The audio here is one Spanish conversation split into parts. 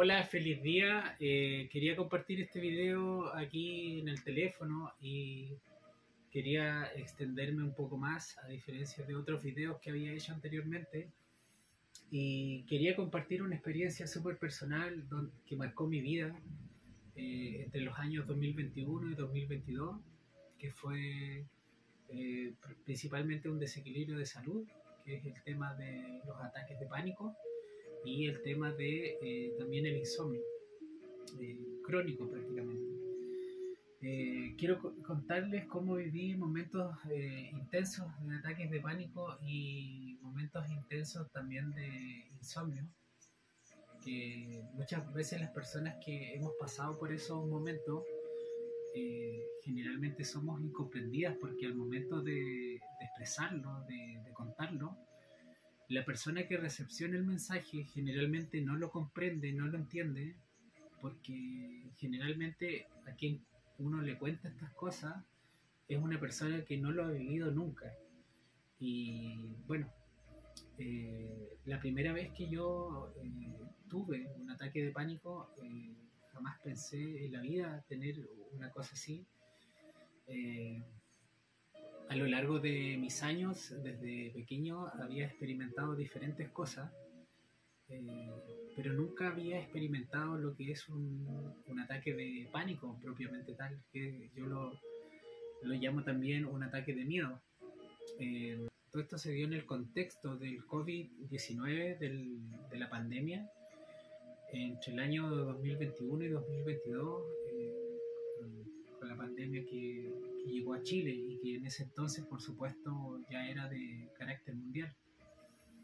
Hola, feliz día. Quería compartir este video aquí en el teléfono y quería extenderme un poco más a diferencia de otros videos que había hecho anteriormente y quería compartir una experiencia súper personal que marcó mi vida entre los años 2021 y 2022, que fue principalmente un desequilibrio de salud, que es el tema de los ataques de pánico y el tema de también el insomnio crónico prácticamente. Quiero contarles cómo viví momentos intensos de ataques de pánico y momentos intensos también de insomnio, que muchas veces las personas que hemos pasado por esos momentos generalmente somos incomprendidas porque al momento de expresarlo, de contarlo, la persona que recepciona el mensaje generalmente no lo comprende, no lo entiende, porque generalmente a quien uno le cuenta estas cosas es una persona que no lo ha vivido nunca. Y bueno, la primera vez que yo tuve un ataque de pánico, jamás pensé en la vida tener una cosa así. Eh, a lo largo de mis años, desde pequeño, había experimentado diferentes cosas, pero nunca había experimentado lo que es un ataque de pánico propiamente tal, que yo lo llamo también un ataque de miedo. Todo esto se dio en el contexto del COVID-19, de la pandemia, entre el año 2021 y 2022, con la pandemia que llegó a Chile y que en ese entonces, por supuesto, ya era de carácter mundial.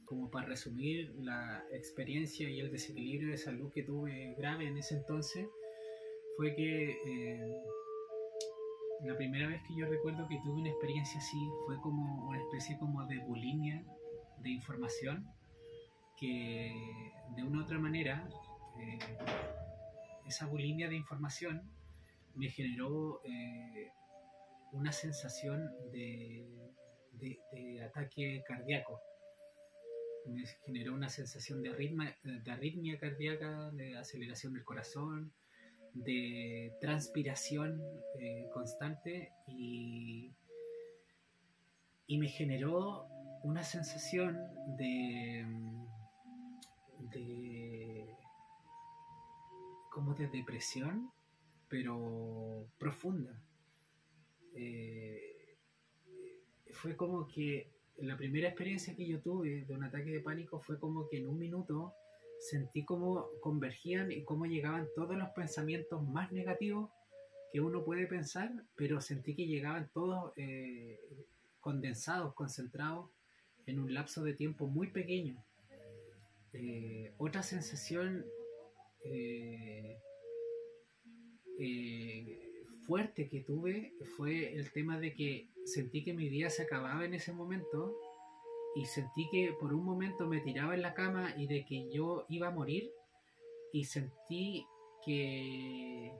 Como para resumir la experiencia y el desequilibrio de salud que tuve grave en ese entonces, fue que la primera vez que yo recuerdo que tuve una experiencia así fue como una especie como de bulimia de información que de una u otra manera eh, esa bulimia de información me generó una sensación de ataque cardíaco. Me generó una sensación de arritmia cardíaca, de aceleración del corazón, de transpiración constante y me generó una sensación de como de depresión, pero profunda. Eh, Fue como que la primera experiencia que yo tuve de un ataque de pánico fue como que en un minuto sentí cómo convergían y cómo llegaban todos los pensamientos más negativos que uno puede pensar, pero sentí que llegaban todos condensados, concentrados en un lapso de tiempo muy pequeño. Otra sensación eh, fuerte que tuve fue el tema de que sentí que mi día se acababa en ese momento y sentí que por un momento me tiraba en la cama y de que yo iba a morir y sentí que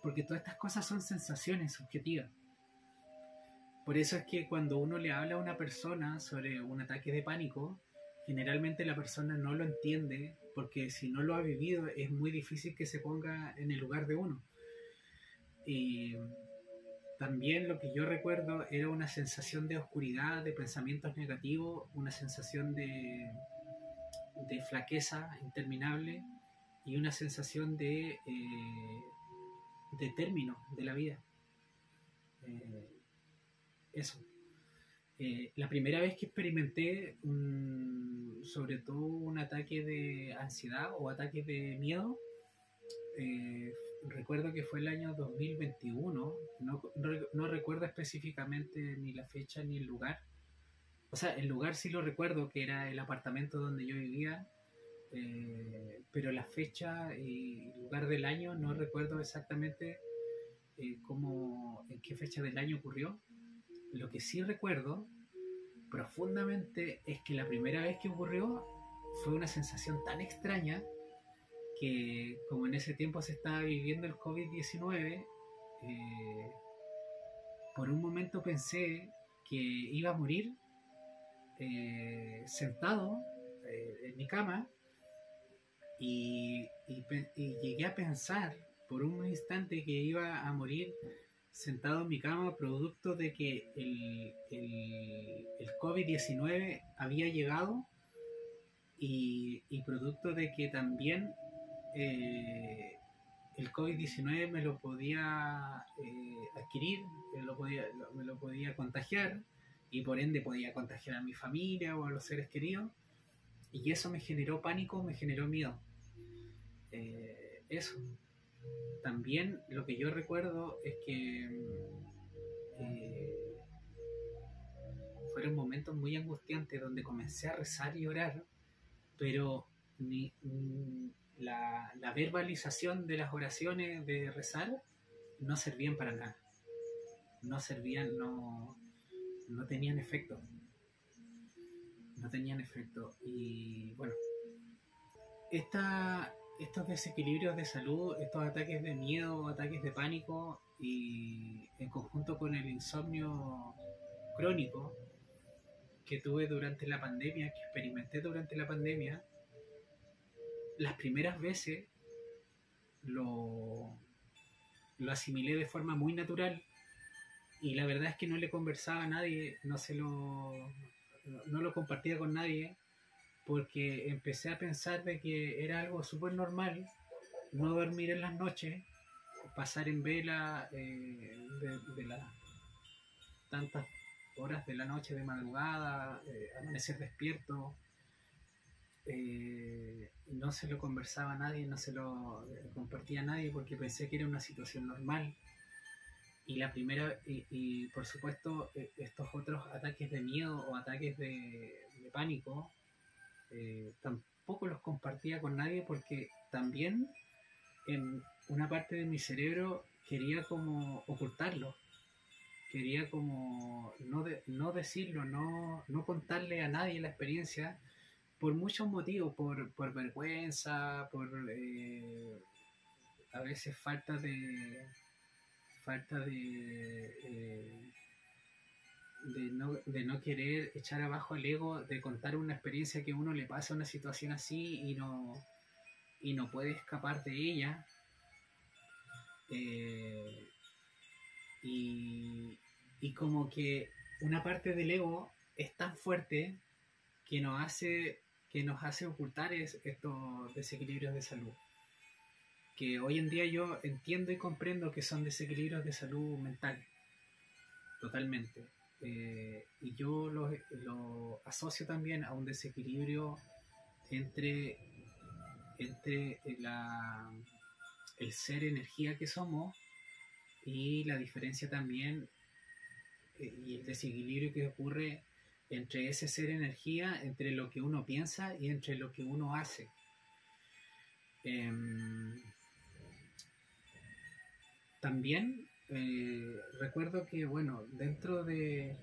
porque todas estas cosas son sensaciones subjetivas. Por eso es que cuando uno le habla a una persona sobre un ataque de pánico, generalmente la persona no lo entiende porque si no lo ha vivido es muy difícil que se ponga en el lugar de uno. Y también lo que yo recuerdo era una sensación de oscuridad, de pensamientos negativos, una sensación de flaqueza interminable y una sensación de término de la vida. Eh, Eso. La primera vez que experimenté sobre todo un ataque de ansiedad o ataque de miedo, eh, recuerdo que fue el año 2021, no recuerdo específicamente ni la fecha ni el lugar. O sea, el lugar sí lo recuerdo, que era el apartamento donde yo vivía, pero la fecha y lugar del año no recuerdo exactamente en qué fecha del año ocurrió. Lo que sí recuerdo profundamente es que la primera vez que ocurrió fue una sensación tan extraña que como en ese tiempo se estaba viviendo el COVID-19, eh, por un momento pensé que iba a morir sentado en mi cama y llegué a pensar por un instante que iba a morir sentado en mi cama, producto de que el COVID-19 había llegado y producto de que también eh, el COVID-19 me lo podía adquirir, me lo podía contagiar y por ende podía contagiar a mi familia o a los seres queridos. Y eso me generó pánico, me generó miedo. Eso. También lo que yo recuerdo es que eh, fueron momentos muy angustiantes donde comencé a rezar y orar, pero la verbalización de las oraciones de rezar no servían para nada. No servían, no tenían efecto. No tenían efecto. Y bueno, estos desequilibrios de salud, estos ataques de miedo, ataques de pánico y en conjunto con el insomnio crónico que tuve durante la pandemia, que experimenté durante la pandemia, las primeras veces lo, lo asimilé de forma muy natural y la verdad es que no le conversaba a nadie, no lo compartía con nadie porque empecé a pensar de que era algo súper normal no dormir en las noches, pasar en vela de las tantas horas de la noche de madrugada, amanecer despierto. No se lo conversaba a nadie, no se lo compartía a nadie porque pensé que era una situación normal. Y la primera, y por supuesto, estos otros ataques de miedo o ataques de pánico, tampoco los compartía con nadie porque también en una parte de mi cerebro quería como ocultarlo, quería como no decirlo, no contarle a nadie la experiencia por muchos motivos, por vergüenza, por a veces falta de no querer echar abajo el ego, de contar una experiencia que uno le pasa a una situación así y no puede escapar de ella. Eh, y, y como que una parte del ego es tan fuerte que nos hace ocultar estos desequilibrios de salud. Que hoy en día yo entiendo y comprendo que son desequilibrios de salud mental, totalmente. Y yo lo asocio también a un desequilibrio entre, entre el ser energía que somos y la diferencia también y el desequilibrio que ocurre entre ese ser energía, entre lo que uno piensa y entre lo que uno hace. También recuerdo que, bueno, dentro de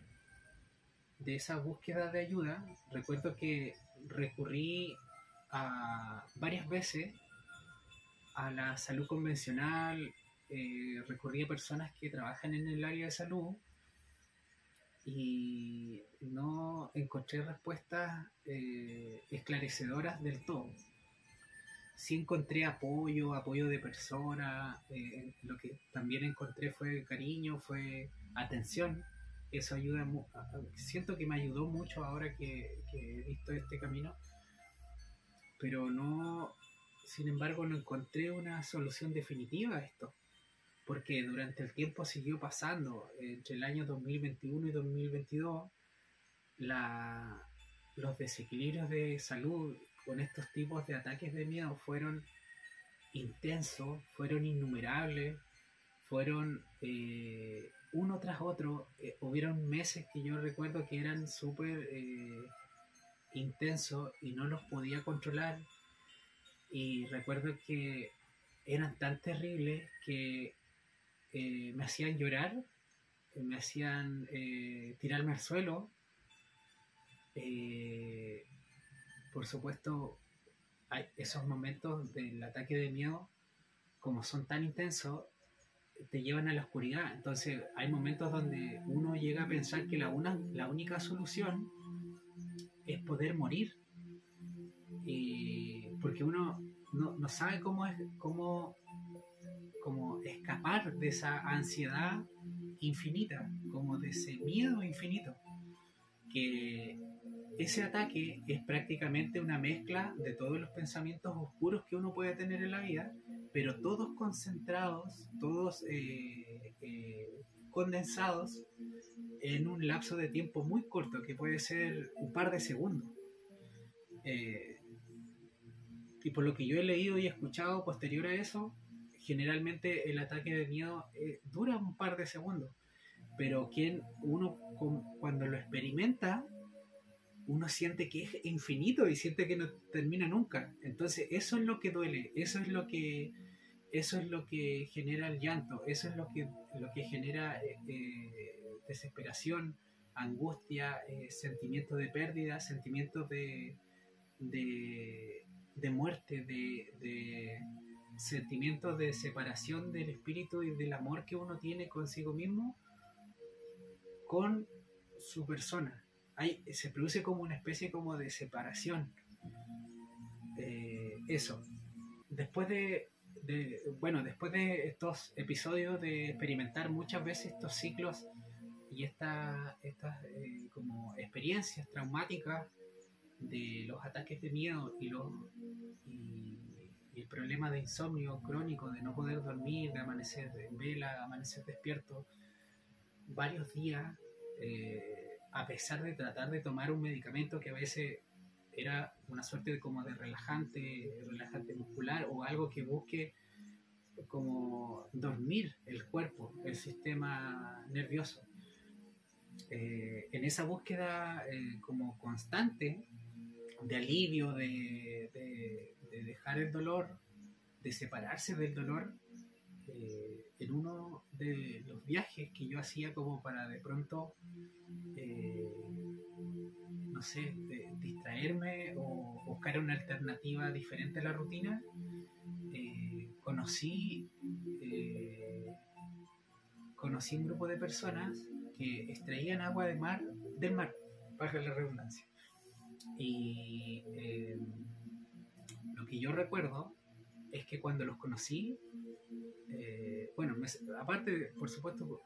esa búsqueda de ayuda, recuerdo que recurrí varias veces a la salud convencional, recurrí a personas que trabajan en el área de salud y no encontré respuestas esclarecedoras del todo. Sí encontré apoyo de personas, lo que también encontré fue cariño, fue atención, eso ayuda, siento que me ayudó mucho ahora que he visto este camino, pero no, sin embargo no encontré una solución definitiva a esto, porque durante el tiempo siguió pasando, entre el año 2021 y 2022, la, los desequilibrios de salud con estos tipos de ataques de miedo fueron intensos, fueron innumerables, fueron uno tras otro. Hubieron meses que yo recuerdo que eran súper intensos y no los podía controlar. Y recuerdo que eran tan terribles que me hacían llorar, me hacían tirarme al suelo. Por supuesto, hay esos momentos del ataque de miedo, como son tan intensos, te llevan a la oscuridad. Entonces, hay momentos donde uno llega a pensar que la única solución es poder morir. Porque uno no sabe cómo escapar de esa ansiedad infinita, como de ese miedo infinito, que ese ataque es prácticamente una mezcla de todos los pensamientos oscuros que uno puede tener en la vida, pero todos concentrados, todos condensados en un lapso de tiempo muy corto, que puede ser un par de segundos. Eh, y por lo que yo he leído y escuchado posterior a eso, generalmente el ataque de miedo dura un par de segundos, pero cuando lo experimenta, uno siente que es infinito y siente que no termina nunca. Entonces eso es lo que duele, eso es lo que genera el llanto, eso es lo que genera desesperación, angustia, sentimientos de pérdida, sentimientos de muerte, de sentimientos de separación del espíritu y del amor que uno tiene consigo mismo con su persona. Se produce como una especie como de separación. Eso. Después después de estos episodios de experimentar muchas veces estos ciclos y estas como experiencias traumáticas de los ataques de miedo y el problema de insomnio crónico, de no poder dormir, de amanecer en vela, amanecer despierto varios días, a pesar de tratar de tomar un medicamento que a veces era una suerte como de relajante muscular o algo que busque como dormir el cuerpo, el sistema nervioso. En esa búsqueda como constante de alivio, de dejar el dolor, de separarse del dolor, en uno de los viajes que yo hacía como para de pronto, no sé, distraerme o buscar una alternativa diferente a la rutina, conocí un grupo de personas que extraían agua del mar, para la redundancia. Y lo que yo recuerdo es que cuando los conocí, aparte, por supuesto,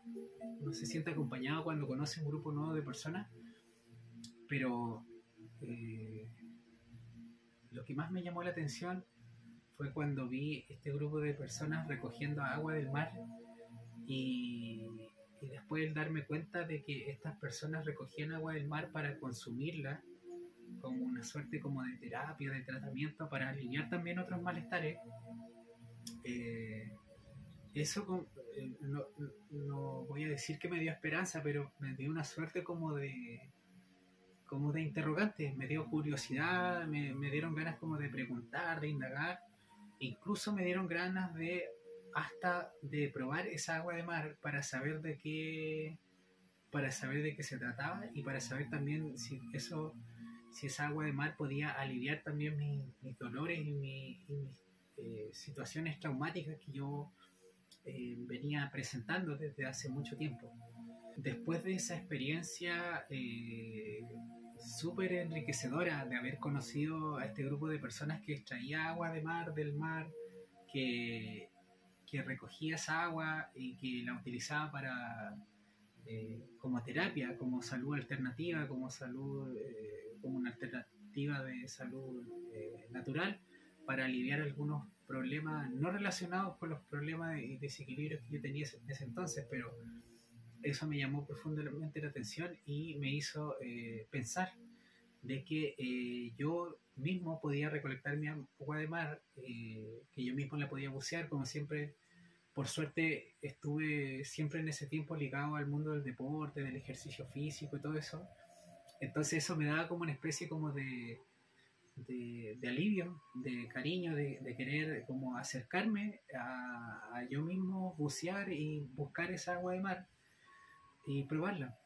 uno se siente acompañado cuando conoce un grupo nuevo de personas, pero lo que más me llamó la atención fue cuando vi este grupo de personas recogiendo agua del mar y después darme cuenta de que estas personas recogían agua del mar para consumirla como una suerte como de terapia, de tratamiento para aliviar también otros malestares. Eso no voy a decir que me dio esperanza, pero me dio una suerte como de interrogante, me dio curiosidad, me dieron ganas como de preguntar, de indagar, incluso me dieron ganas hasta de probar esa agua de mar para saber de qué se trataba y para saber también si esa agua de mar podía aliviar también mis dolores y mis situaciones traumáticas que yo venía presentando desde hace mucho tiempo. Después de esa experiencia súper enriquecedora de haber conocido a este grupo de personas que extraía agua del mar, que recogía esa agua y que la utilizaba como terapia, como salud alternativa, como una alternativa de salud natural para aliviar algunos problemas no relacionados con los problemas y desequilibrios que yo tenía en ese entonces, pero eso me llamó profundamente la atención y me hizo pensar de que yo mismo podía recolectar mi agua de mar, que yo mismo la podía bucear, como siempre. Por suerte estuve siempre en ese tiempo ligado al mundo del deporte, del ejercicio físico y todo eso. Entonces eso me daba como una especie como de alivio, de cariño, de querer como acercarme a yo mismo bucear y buscar esa agua de mar y probarla.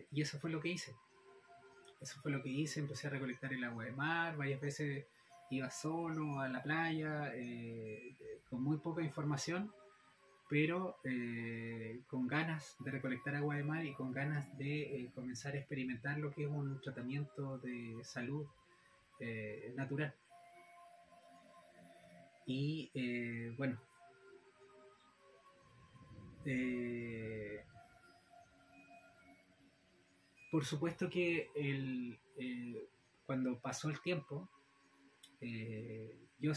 Y eso fue lo que hice. Empecé a recolectar el agua de mar, varias veces iba solo a la playa, con muy poca información, pero con ganas de recolectar agua de mar y con ganas de comenzar a experimentar lo que es un tratamiento de salud natural. Y bueno, eh, por supuesto que cuando pasó el tiempo, yo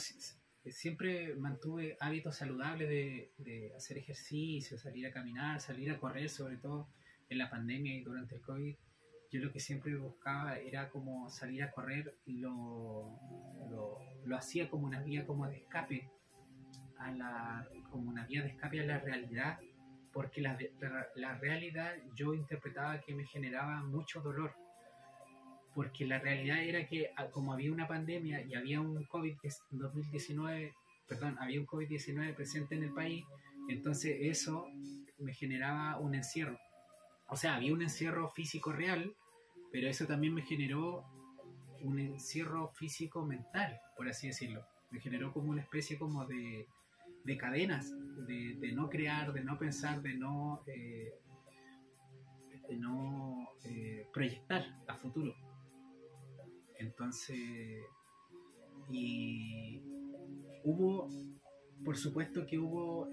siempre mantuve hábitos saludables de hacer ejercicio, salir a caminar, salir a correr, sobre todo en la pandemia y durante el COVID. Yo lo que siempre buscaba era como salir a correr y lo hacía como una vía como de escape como una vía de escape a la realidad, porque la realidad yo interpretaba que me generaba mucho dolor, porque la realidad era que como había una pandemia y había un COVID-19, perdón, había un COVID-19 presente en el país, entonces eso me generaba un encierro. O sea, había un encierro físico real, pero eso también me generó un encierro físico mental, por así decirlo. Me generó como una especie como de cadenas, de no crear, de no pensar, de no proyectar a futuro. Entonces, y hubo, por supuesto que hubo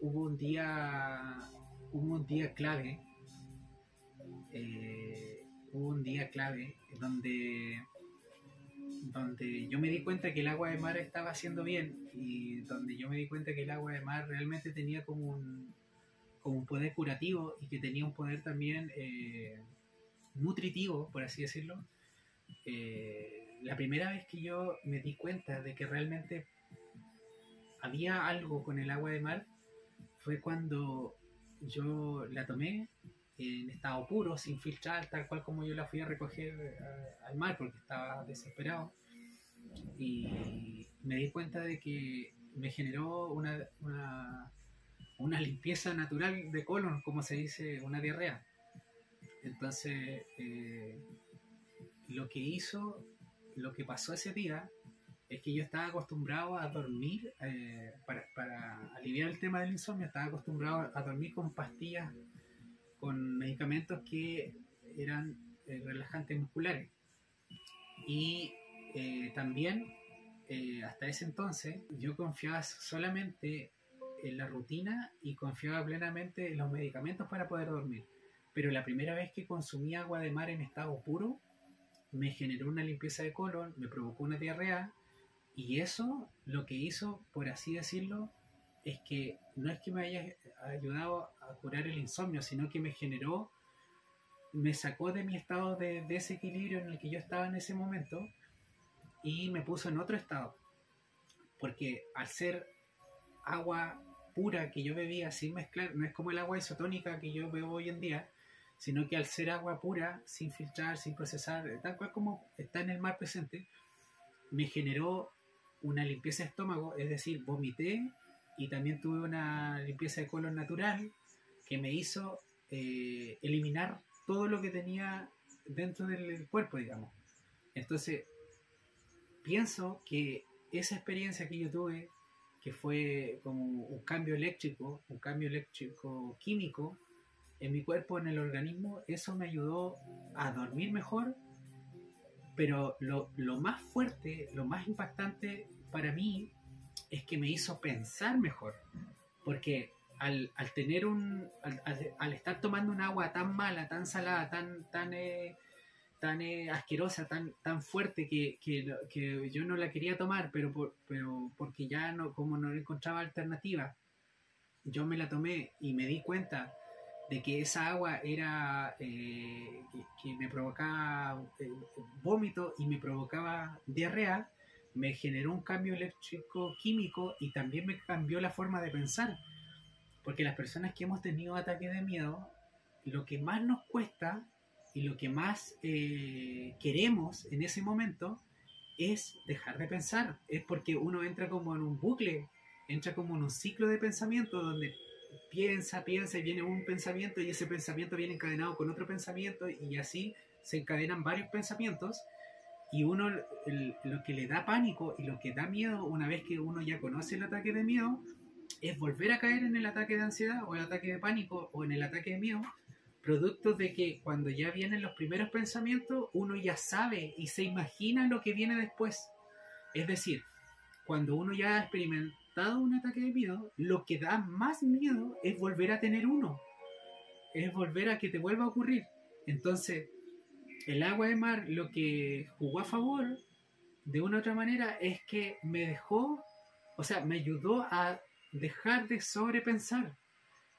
un día, hubo un día clave, hubo un día clave donde yo me di cuenta que el agua de mar estaba haciendo bien y donde yo me di cuenta que el agua de mar realmente tenía como un poder curativo y que tenía un poder también nutritivo, por así decirlo. La primera vez que yo me di cuenta de que realmente había algo con el agua de mar fue cuando yo la tomé en estado puro, sin filtrar, tal cual como yo la fui a recoger al mar porque estaba desesperado. Y me di cuenta de que me generó una limpieza natural de colon, como se dice, una diarrea. Entonces, lo que hizo, lo que pasó ese día es que yo estaba acostumbrado a dormir, para aliviar el tema del insomnio, estaba acostumbrado a dormir con pastillas, con medicamentos que eran relajantes musculares. Y también, hasta ese entonces, yo confiaba solamente en la rutina y confiaba plenamente en los medicamentos para poder dormir. Pero la primera vez que consumí agua de mar en estado puro, me generó una limpieza de colon, me provocó una diarrea, y eso lo que hizo, por así decirlo, es que no es que me haya ayudado a curar el insomnio, sino que me sacó de mi estado de desequilibrio en el que yo estaba en ese momento y me puso en otro estado. Porque al ser agua pura que yo bebía sin mezclar, no es como el agua isotónica que yo bebo hoy en día, sino que al ser agua pura, sin filtrar, sin procesar, tal cual como está en el mar presente, me generó una limpieza de estómago, es decir, vomité y también tuve una limpieza de colon natural que me hizo eliminar todo lo que tenía dentro del cuerpo, digamos. Entonces, pienso que esa experiencia que yo tuve, que fue como un cambio eléctrico químico en mi cuerpo, en el organismo, eso me ayudó a dormir mejor, pero lo más fuerte, lo más impactante para mí es que me hizo pensar mejor, porque al tener al estar tomando un agua tan mala, tan salada, tan asquerosa, tan fuerte que yo no la quería tomar, pero porque ya no, como no encontraba alternativa, yo me la tomé y me di cuenta de que esa agua era que me provocaba vómito y me provocaba diarrea, me generó un cambio eléctrico químico y también me cambió la forma de pensar. Porque las personas que hemos tenido ataques de miedo, lo que más nos cuesta y lo que más queremos en ese momento es dejar de pensar. Es porque uno entra como en un bucle, entra como en un ciclo de pensamiento donde piensa y viene un pensamiento y ese pensamiento viene encadenado con otro pensamiento y así se encadenan varios pensamientos y uno lo que le da pánico y lo que da miedo una vez que uno ya conoce el ataque de miedo es volver a caer en el ataque de ansiedad o el ataque de pánico o en el ataque de miedo, producto de que cuando ya vienen los primeros pensamientos uno ya sabe y se imagina lo que viene después. Es decir, cuando uno ya ha experimentado un ataque de miedo, lo que da más miedo es volver a tener uno, es volver a que te vuelva a ocurrir. Entonces, el agua de mar lo que jugó a favor, de una u otra manera, es que me dejó, o sea, me ayudó a dejar de sobrepensar,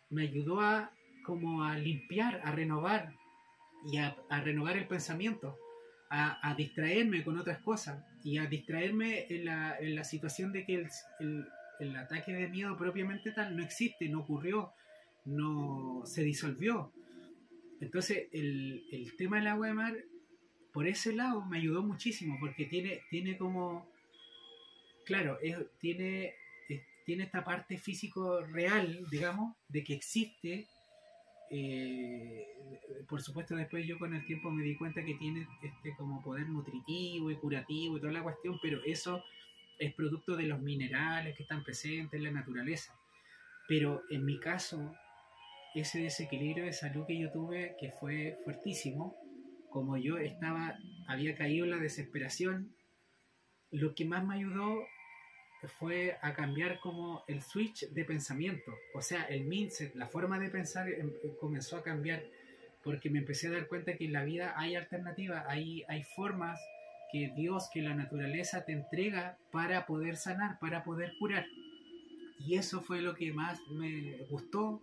me ayudó a como a limpiar, a renovar y a renovar el pensamiento, a distraerme con otras cosas y a distraerme en la situación de que el ataque de miedo propiamente tal no existe, no ocurrió, no se disolvió. Entonces el tema del agua de mar, por ese lado, me ayudó muchísimo, porque tiene como, claro, tiene esta parte físico real, digamos, de que existe. eh, por supuesto, después yo con el tiempo me di cuenta que tiene este como poder nutritivo y curativo y toda la cuestión, pero eso es producto de los minerales que están presentes en la naturaleza. Pero en mi caso, ese desequilibrio de salud que yo tuve, que fue fuertísimo, como yo había caído en la desesperación, lo que más me ayudó fue a cambiar como el switch de pensamiento. O sea, el mindset, la forma de pensar comenzó a cambiar, porque me empecé a dar cuenta que en la vida hay alternativas, hay formas que Dios, que la naturaleza te entrega para poder sanar, para poder curar. Y eso fue lo que más me gustó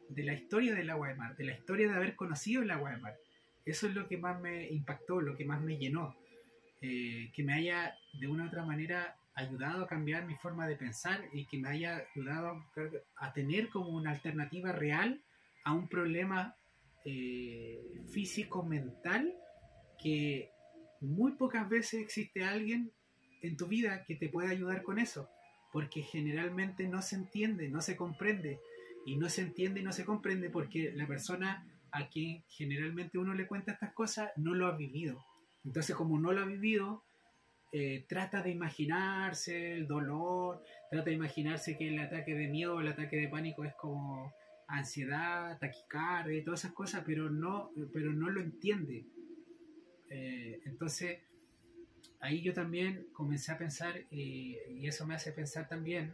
de la historia del agua de mar, de la historia de haber conocido el agua de mar. Eso es lo que más me impactó, lo que más me llenó. Que me haya de una u otra manera ayudado a cambiar mi forma de pensar y que me haya ayudado a tener como una alternativa real a un problema físico mental, que muy pocas veces existe alguien en tu vida que te pueda ayudar con eso, porque generalmente no se entiende, no se comprende, y no se entiende y no se comprende porque la persona a quien generalmente uno le cuenta estas cosas no lo ha vivido. Entonces, como no lo ha vivido, trata de imaginarse el dolor, trata de imaginarse que el ataque de miedo, el ataque de pánico es como ansiedad, taquicardia y todas esas cosas, pero no lo entiende. Entonces, ahí yo también comencé a pensar, y eso me hace pensar también,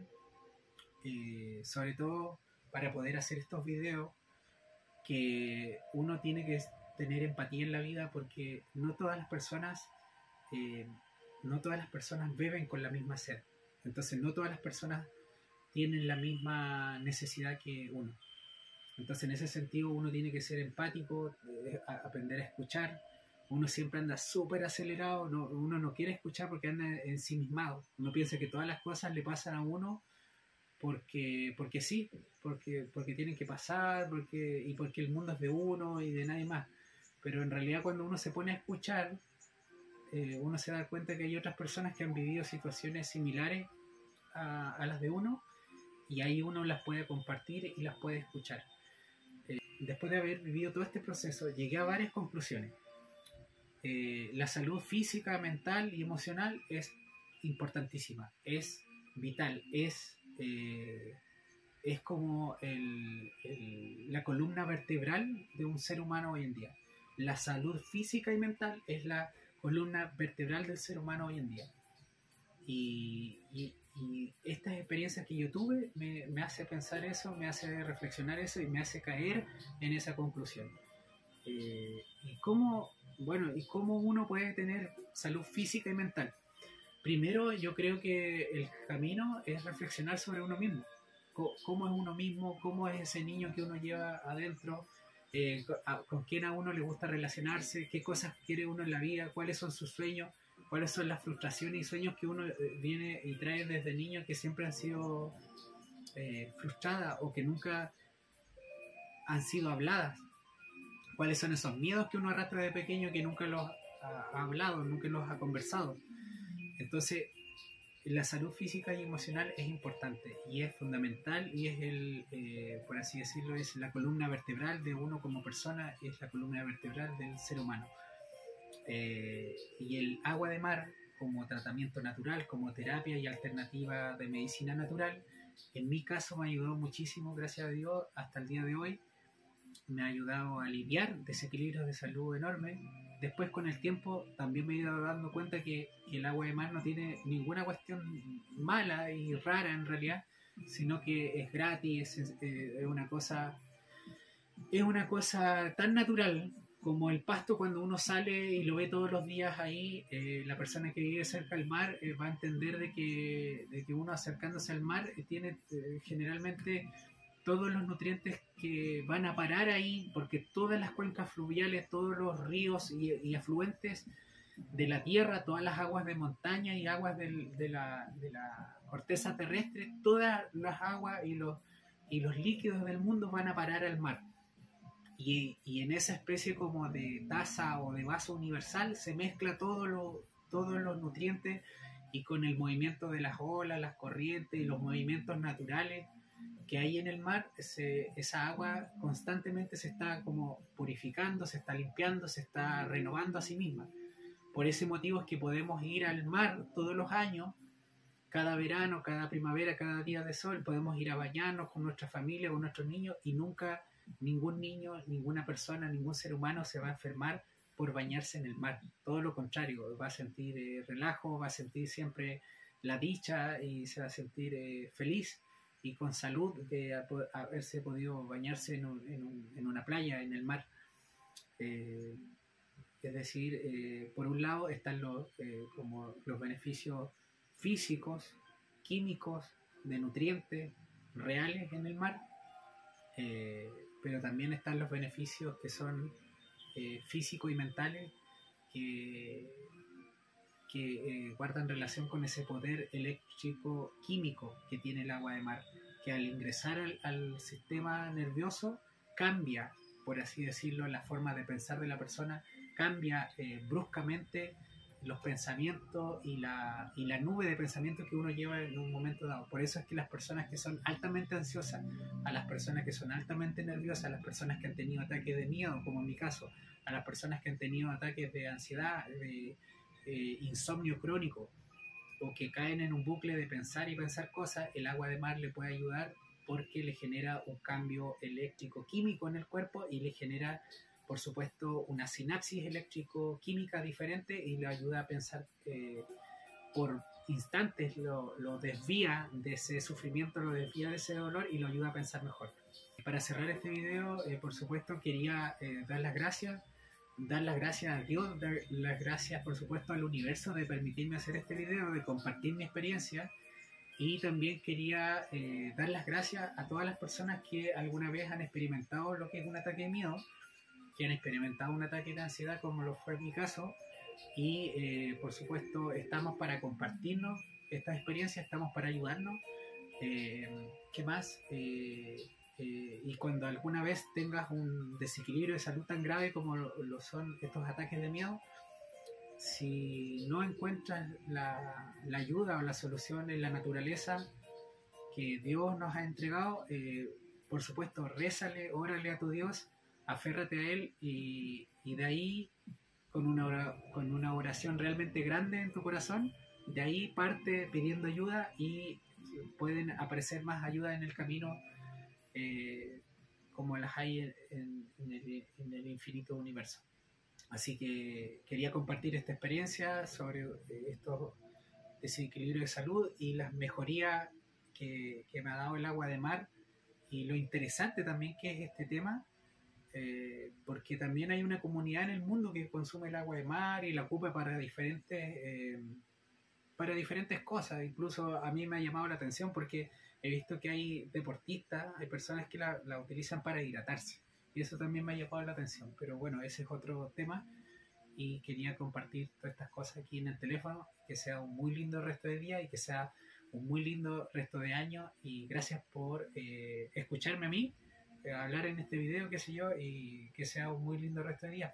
sobre todo para poder hacer estos videos, que uno tiene que tener empatía en la vida, porque eh, no todas las personas beben con la misma sed. Entonces no todas las personas tienen la misma necesidad que uno. Entonces en ese sentido uno tiene que ser empático, aprender a escuchar. Uno siempre anda súper acelerado, uno no quiere escuchar porque anda ensimismado. Uno piensa que todas las cosas le pasan a uno porque sí, porque tienen que pasar, porque el mundo es de uno y de nadie más. Pero en realidad cuando uno se pone a escuchar, uno se da cuenta que hay otras personas que han vivido situaciones similares a las de uno, y ahí uno las puede compartir y las puede escuchar. Después de haber vivido todo este proceso, llegué a varias conclusiones. La salud física, mental y emocional es importantísima, es vital, es como la columna vertebral de un ser humano hoy en día. La salud física y mental es la columna vertebral del ser humano hoy en día. Y estas experiencias que yo tuve me hace pensar eso, me hace reflexionar eso y me hace caer en esa conclusión. Y cómo uno puede tener salud física y mental. Primero, yo creo que el camino es reflexionar sobre uno mismo. ¿Cómo es uno mismo? ¿Cómo es ese niño que uno lleva adentro? ¿Con quién a uno le gusta relacionarse? ¿Qué cosas quiere uno en la vida? ¿Cuáles son sus sueños? ¿Cuáles son las frustraciones y sueños que uno viene y trae desde niño, que siempre han sido frustradas o que nunca han sido habladas? ¿Cuáles son esos miedos que uno arrastra de pequeño que nunca los ha hablado, nunca los ha conversado? Entonces, la salud física y emocional es importante y es fundamental, y es por así decirlo, es la columna vertebral de uno como persona, es la columna vertebral del ser humano. Y el agua de mar, como tratamiento natural, como terapia y alternativa de medicina natural, en mi caso me ayudó muchísimo, gracias a Dios, hasta el día de hoy. Me ha ayudado a aliviar desequilibrios de salud enormes, después con el tiempo también me he ido dando cuenta que el agua de mar no tiene ninguna cuestión mala y rara en realidad, sino que es gratis, es una cosa tan natural como el pasto. Cuando uno sale y lo ve todos los días ahí, la persona que vive cerca del mar va a entender de que uno acercándose al mar tiene generalmente todos los nutrientes que van a parar ahí, porque todas las cuencas fluviales, todos los ríos y afluentes de la tierra, todas las aguas de montaña y aguas de la corteza terrestre, todas las aguas y los líquidos del mundo van a parar al mar. Y en esa especie como de taza o de vaso universal se mezcla todos los nutrientes, y con el movimiento de las olas, las corrientes y los movimientos naturales que hay en el mar, esa agua constantemente se está como purificando, se está limpiando, se está renovando a sí misma. Por ese motivo es que podemos ir al mar todos los años, cada verano, cada primavera, cada día de sol, podemos ir a bañarnos con nuestra familia, con nuestros niños, y nunca ningún niño, ninguna persona, ningún ser humano se va a enfermar por bañarse en el mar. Todo lo contrario, va a sentir relajo, va a sentir siempre la dicha y se va a sentir feliz y con salud de haberse podido bañarse en una playa, en el mar. Es decir, por un lado están como los beneficios físicos, químicos, de nutrientes reales en el mar, pero también están los beneficios que son físicos y mentales, que guardan relación con ese poder eléctrico químico que tiene el agua de mar, que al ingresar al sistema nervioso cambia, por así decirlo, la forma de pensar de la persona, cambia bruscamente los pensamientos y la nube de pensamientos que uno lleva en un momento dado. Por eso es que las personas que son altamente ansiosas, a las personas que son altamente nerviosas, a las personas que han tenido ataques de miedo, como en mi caso, a las personas que han tenido ataques de ansiedad, de insomnio crónico, o que caen en un bucle de pensar y pensar cosas, el agua de mar le puede ayudar, porque le genera un cambio eléctrico químico en el cuerpo y le genera, por supuesto, una sinapsis eléctrico-química diferente, y le ayuda a pensar por instantes, lo desvía de ese sufrimiento, lo desvía de ese dolor y lo ayuda a pensar mejor. Para cerrar este video, por supuesto, quería dar las gracias a Dios, dar las gracias, por supuesto, al universo de permitirme hacer este video, de compartir mi experiencia. Y también quería dar las gracias a todas las personas que alguna vez han experimentado lo que es un ataque de miedo, que han experimentado un ataque de ansiedad, como lo fue mi caso. Y por supuesto estamos para compartirnos estas experiencias, estamos para ayudarnos. ¿Qué más? Y cuando alguna vez tengas un desequilibrio de salud tan grave como lo son estos ataques de miedo, si no encuentras la ayuda o la solución en la naturaleza que Dios nos ha entregado, por supuesto, rézale, órale a tu Dios, aférrate a Él, y de ahí, con una oración realmente grande en tu corazón, de ahí parte pidiendo ayuda, y pueden aparecer más ayuda en el camino, como las hay en el infinito universo. Así que quería compartir esta experiencia sobre estos desequilibrios de salud y las mejorías que me ha dado el agua de mar, y lo interesante también que es este tema, porque también hay una comunidad en el mundo que consume el agua de mar y la ocupa para diferentes cosas. Incluso a mí me ha llamado la atención porque he visto que hay deportistas, hay personas que la utilizan para hidratarse, y eso también me ha llamado la atención. Pero bueno, ese es otro tema, y quería compartir todas estas cosas aquí en el teléfono. Que sea un muy lindo resto de día y que sea un muy lindo resto de año, y gracias por escucharme a mí hablar en este video, qué sé yo, y que sea un muy lindo resto de día.